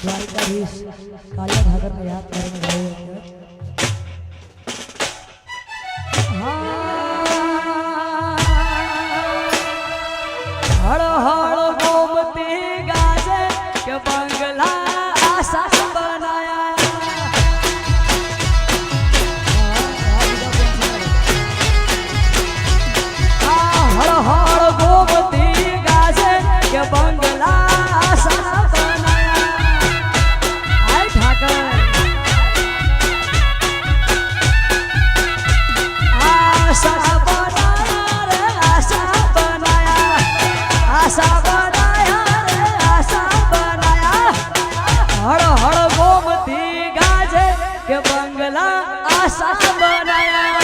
દ્વારિકાધીશ કાલિયા ઠાકરને યાદ કરીને ગાયું હળ હળ ગોમતી ગાજે કે બંગલા આશા બનાયા હળ હળ ગોમતી ગાજે કે બંગલા આશા બનાયા આય ઠાકર આશા બનાયા રે આશા બનાયા આશા બનાયા રે આશા બનાયા હળ હળ ગોમતી ગાજે કે બંગલા આશા બનાયા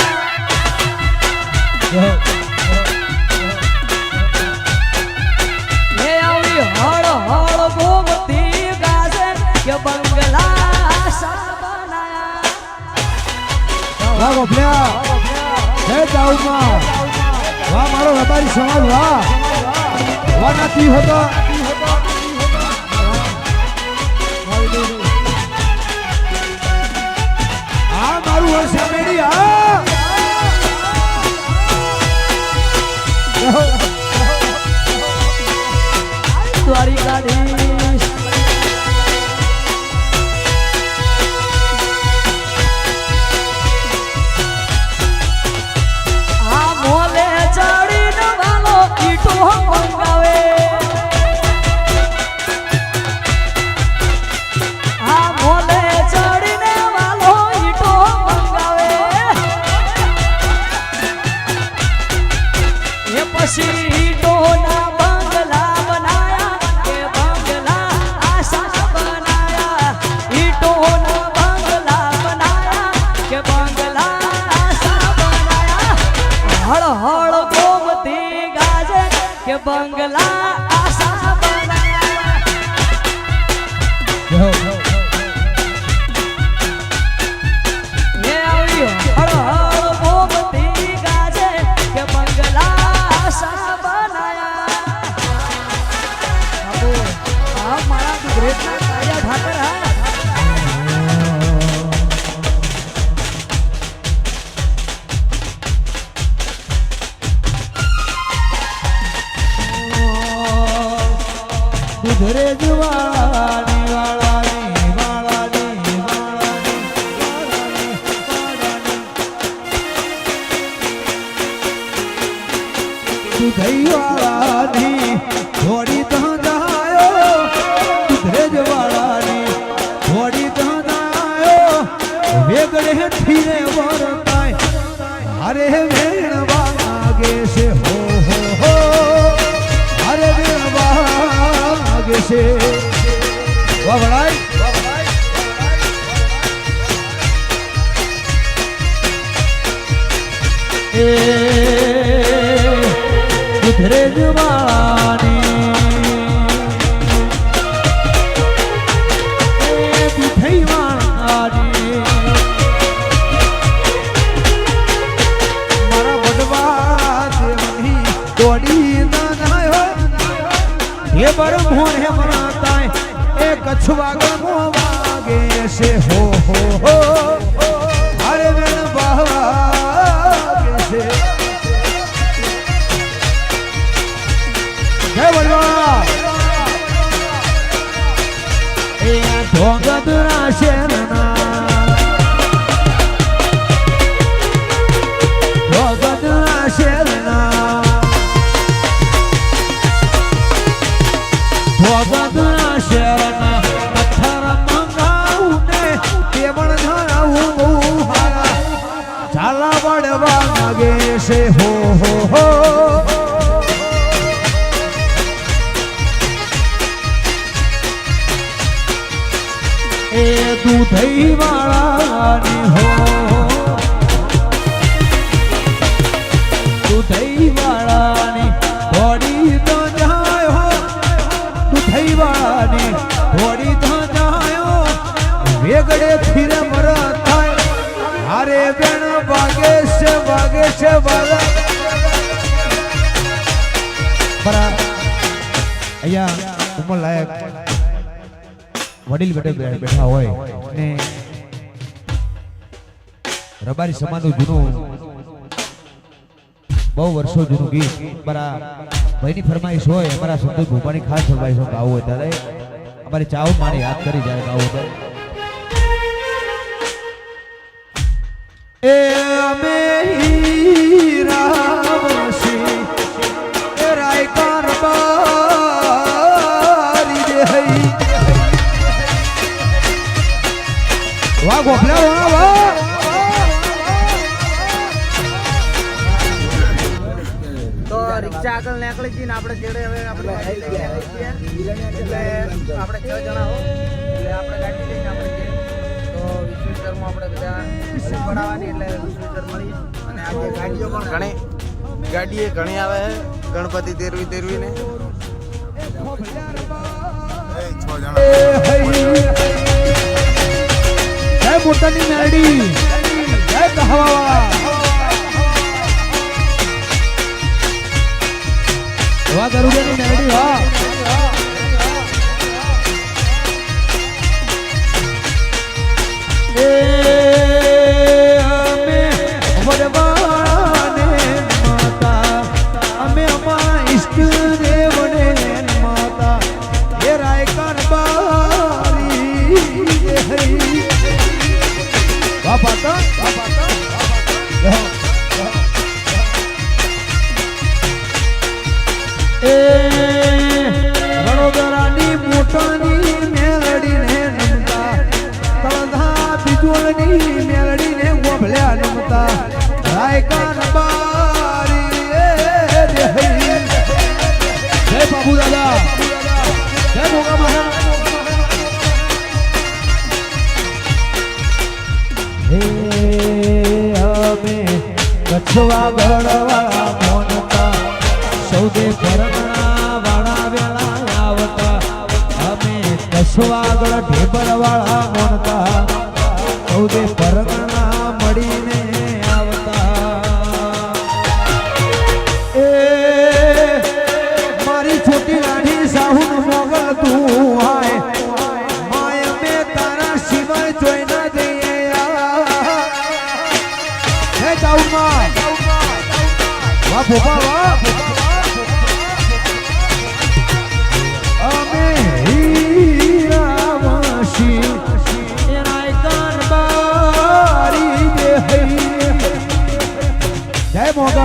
લે આવી હળ હળ ગોમતી ગાજે કે બંગલા આશા બનાયા વાહ ગોપલિયા હે જાઉમાં વાહ મારો વેપારી સમાજ વાહ વાહ નાતી હતો આ મારું વર્ષે મેડી આ દ્વારિકાધીશ આ મોલે ચડીને વાલો ઈટો મંગાવે આ મોલે ચડીને વાલો ઈટો મંગાવે એ પછી ઈટો ના બંગલા બનાયા કે બંગલા આશા બનાયા ઈટો ના બંગલા બનાયા કે બંગલા આશા બનાયા હળ હળ ગોમતી ગાજે કે બંગલા આશા બનાયા એ આવી હળ હળ ગોમતી ગાજે કે બંગલા આશા બનાયા બાબુ આ મારા ગુજરાતના કાળિયા ઠાકર હા દુધરે જવાળાની વાળાની વાળાની વાળાની દુધઈ વાળાની થોડી ધંધાયો દુધરે જવાળાની થોડી ધંધાયો વેગળે થીને વરતાય અરે વેણ વાગે છે હો હો અરે વેણ વાગે છે વાહ વડાઈ એ દુધરે જવાળાની એ દુધઈ વાળાની મારા વડવા દેવની દોડી નાયો હે બર મોહે મનાતાય એ કછવા ગમો વાગે છે હો હો હો અરે વેણ વાગે છે જય વડવા એ ઢોંગધરા શેરના ઢોંગધરા શેરના ભોગતના શેરના પથ્થર મંગાવું ને કેવળ ધરાવું હારા ઝાલા વડવા માગે છે હો હો હો એ દૂધઈ વાળાની હો દૂધઈ વાળાની થોડી તો જાય હો દૂધઈ વાળાની થોડી તો જાયો વેગડે ફીરે મરત થાય હારે બેન વાગે છે વાલા અહીંયા ઉમર લાયક વડીલ બેઠા હોય ને રબારી સમાજનું જૂનું બહુ વર્ષો જૂનું ગીત અમારા ભાઈની ફરમાઈશ હોય, અમારા સંતોષ ભૂપાની ખાસ ફરમાઈશ હોય ગાવું હોય ત્યારે અમારી ચાવ માને યાદ કરી જાય ગાવું ત્યારે એ અમે હીરાવશી એ રાયકાર બારી દે હઈ વાહ ગોખલા વાહ તો રિક્ષા આગળ નીકળી જઈને આપણે જેડે હવે આપણે ગાડી લઈને નીકળી છીએ એટલે આપણે 6 જણા હો એટલે આપણે ગાડી લઈને આપણે જઈએ તો વિશ્વેશ્વરમાં આપણે બધા પડાવવાની એટલે વિશ્વેશ્વર મળી અને આજે ગાડીઓ પણ ઘણી આવે છે ગણપતિ તેરવી ને 6 જણા જય મોટાની મેરડી જય કહાવાળા વાહ ગરુડાની મેરડી વાહ એ અમે વડવાને માતા અમે અમા ઈષ્ટ દેવને માતા એ રાયકર બારી હઈ વાહ પાતા એ વડોદરાની મોટાની મેલડીને નમતા તળધા બિજોળની મેલડીને ગોભલ્યા નમતા રાયકાન બારી જય બાબુ દાદા જય મોગા મહા હે અમે કચ્છવા ગળવા મોનતા સૌદે પરગણા વાળા વેળા આવતા અમે કસવાગળ ઢેબર વાળા મોનતા સૌદે પરગણા મળીને આવતા એ મારી છોટી રાણી સાહુન મોગલ તું હાય માય મે તારા સિવાય જોઈ ના દઈએ હે જાઉમાં વાહ ભોપા વાહ જય મોગલ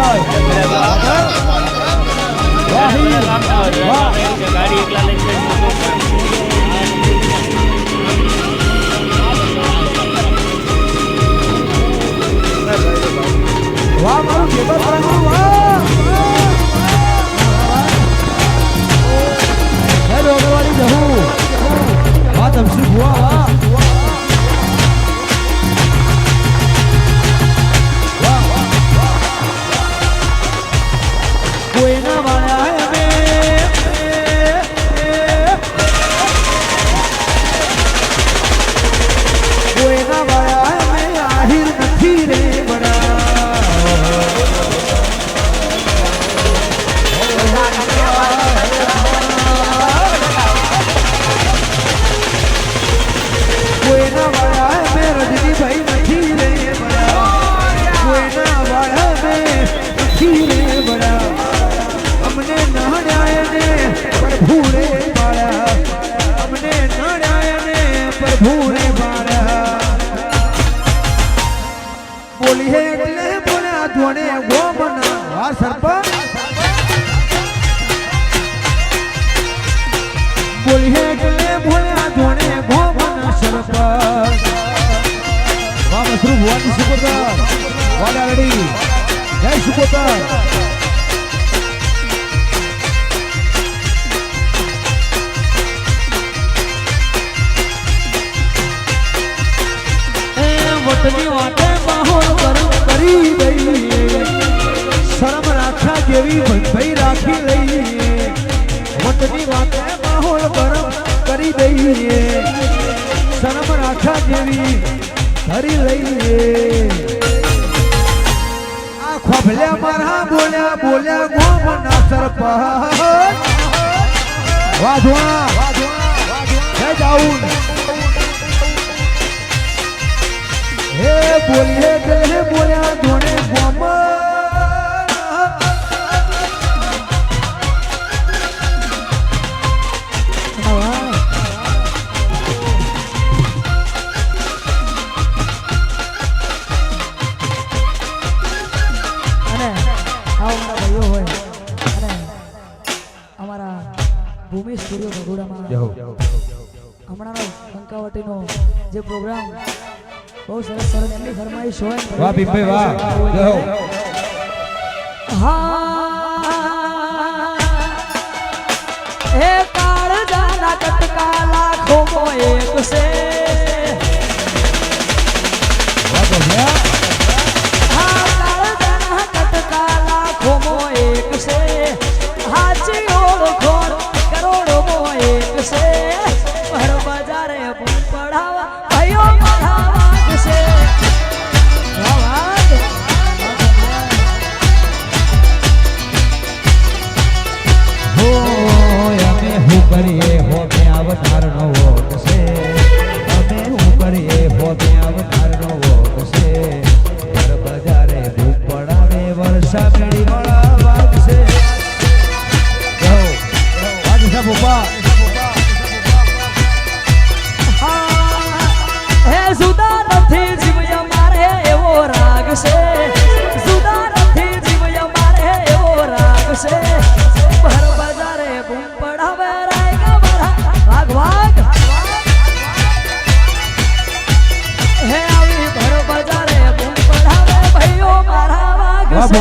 ગાડી એકલા લઈને વાહ મારું કેબર પરગણું વાહ જય રોગવાળી જહુ વાહ તમસી ભુવા વાહ કોઈના વાળા અમે કોઈના વાળા અમે આહિર નથી રે બડા કોઈના વાળા અમે રજનીભાઈ નથી રે બડા કોઈના વાળા અમે નથી રે બડા અમને નહણ્યાય ને પ્રભુ રે બાળા અમને નહણ્યાય ને પ્રભુ રે બાળા બોલી હે એટલે બોલ્યા ધોણે ગોમના વા સરપંચ બોલી હે એટલે બોલ્યા ધોણે ગોમના સરપંચ વાહ મસરૂ ભુવાની સુપોતર વાડા રેડી જય સુપોતર વટની વાટે માહોલ ગરમ કરી દઈએ શરમ રાખ્યા જેવી ભાઈ રાખી લઈએ વટની વાટે માહોલ ગરમ કરી દઈએ શરમ રાખ્યા જેવી કરી લઈએ આ ખોભલ્યા મારા બોલ્યા ગોમના સરપંચ વાધવા જય જાઉન એ બોલીએ દિલ બોલ્યા ધોણે ગોમા ભૂમિ સ્ટુડિયો ભગોડામાં હમણાંનો કંકાવટીનો જે પ્રોગ્રામ બહુ સરસ સરસ એમની ફરમાઈશ હોય વાહ ભીમભાઈ વાહ જય હા એ કાળજાના કટકા લાખો એક છે વાહ ભૈયા હા કાળજાના કટકા લાખો એક છે હાચી ઓળખો કરોડો એક છે પર બજારે પડાવા ભાઈઓ પડાવા છે કરીએ હો કે અવતાર નો વોટ છે અમે હું કરીએ હો કે અવતાર નો વોટ છે હર બજારે ભૂખ પડાવે વર્ષા મેળી મળા વાગશે જો આજ સબુપા હે સુદા નથી જીવ મારે એવો રાગ છે સુદા નથી જીવ મારે એવો રાગ છે ભર બજારે બૂમ પડાવે વાગ વાગ હે આવી ભર બજારે બૂમ પડાવે ભાઈઓ મારા વાગ છે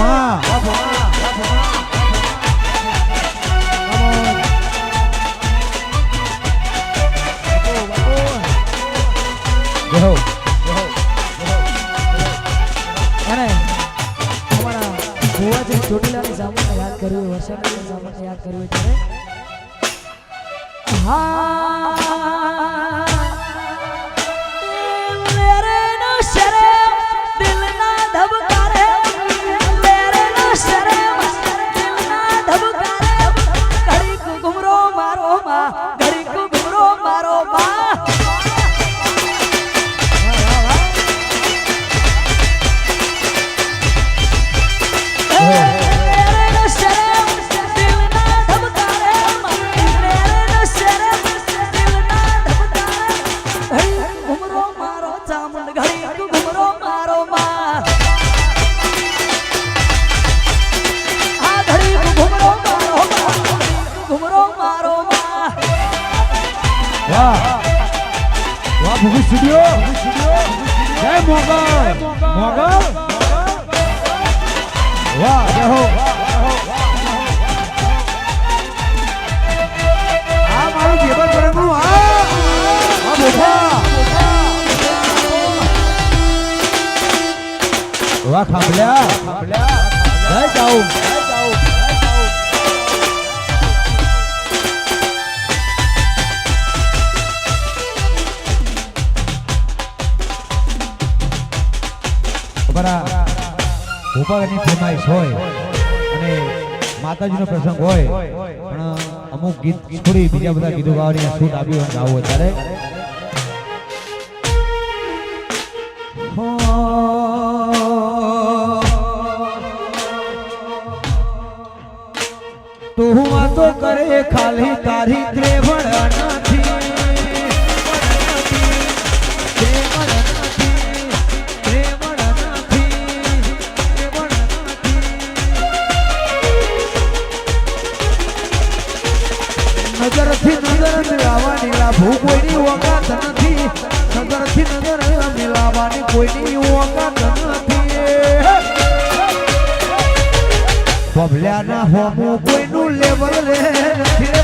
અને અમારા ભુવાજી ચોટીલાની જામુને યાદ કર્યું વર્ષાની જામુને યાદ કર્યું ત્યારે हाँ मेरे नशरे दिल ना धबकारे मेरे नशरे दिल ना धबकारे घड़ी को घुमरो मारो माँ घड़ी को घुमरो मारो माँ ભૂમિ સ્ટુડિયો જય મોગલ મોગલ વાહ જય હો આ મારું જીવન પરનું આ બોફા વાહ ખાબલ્યા જય જાઉં ભોપાની ફરમાઈશ હોય અને માતાજીનો પ્રસંગ હોય પણ અમુક ગીત થોડી બીજા બધા ગીતો ગાવાની છૂટ આપી હોય ગાવું અત્યારે તું વાતો કરે ખાલી તારી ત્રેવડ નથી નજરથી નજર મિલાવાની લાભું કોઈની ઓકાત નથી નજરથી નજર મિલાવાની કોઈની ઓકાત નથી પબલ્યાના હોમું કોઈનું લેવલ રે નથી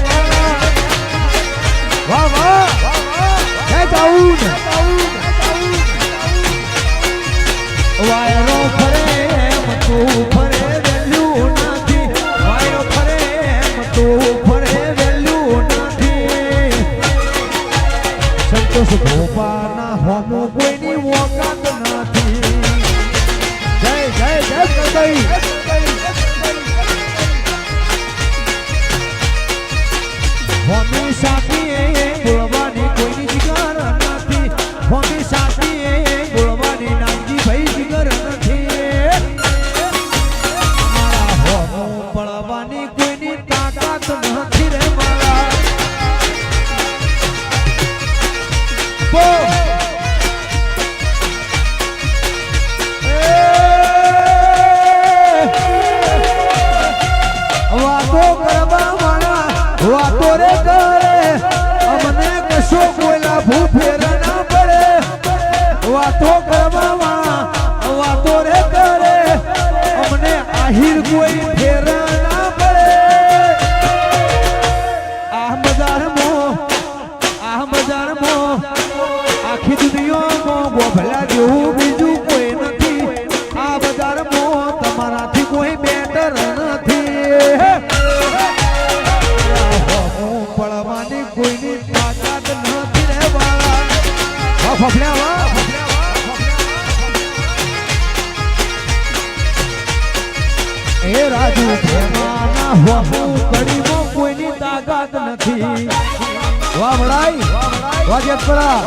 વાહ વાહ જય જાઉન વાયરો ફરે એમ તું ફરે વેલ્યુ નથી વાયરો ફરે એમ તું ફરે સંતોષ ભોપાના હોમો કોઈની ઓકાત નથી જય જય જય કરભાઈ હોમી સાથી બોલવાની કોઈની જીગર નથી હોમી સાથી બોલવાની ના રે કરે અમને કશો કોઈ લાભો ફેર ના પડે વાતો કરવામાં વાતો રે કરે અમને આહિર કોઈ ફેર ના પડે આ બજારમાં આખી દુનિયામાં ગોભલા જેવું બીજું કોઈ નથી આ બજારમાં તમારાથી કોઈ બેટર નથી પડવાની કોઈની તાકાત નથી રે વાળા ફફલ્યા એ રાજુ પ્રેમાના હોમું કડીમાં કોઈની તાકાત નથી વાહ વડાઈ વાહ જેતપરા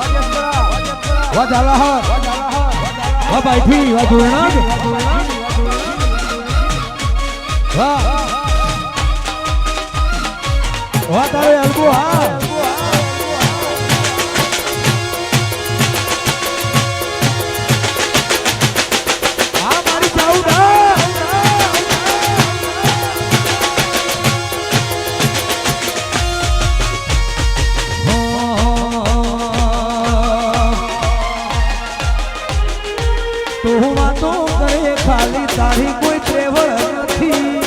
વાહ ઝાલાહર વાહ બાઈથી વાહ ધોરણાગ વાહ વાહ તારે અલગુ હા મારી ચાઉડા તું વાતો કરે ખાલી તારી કોઈ ત્રેવડ નથી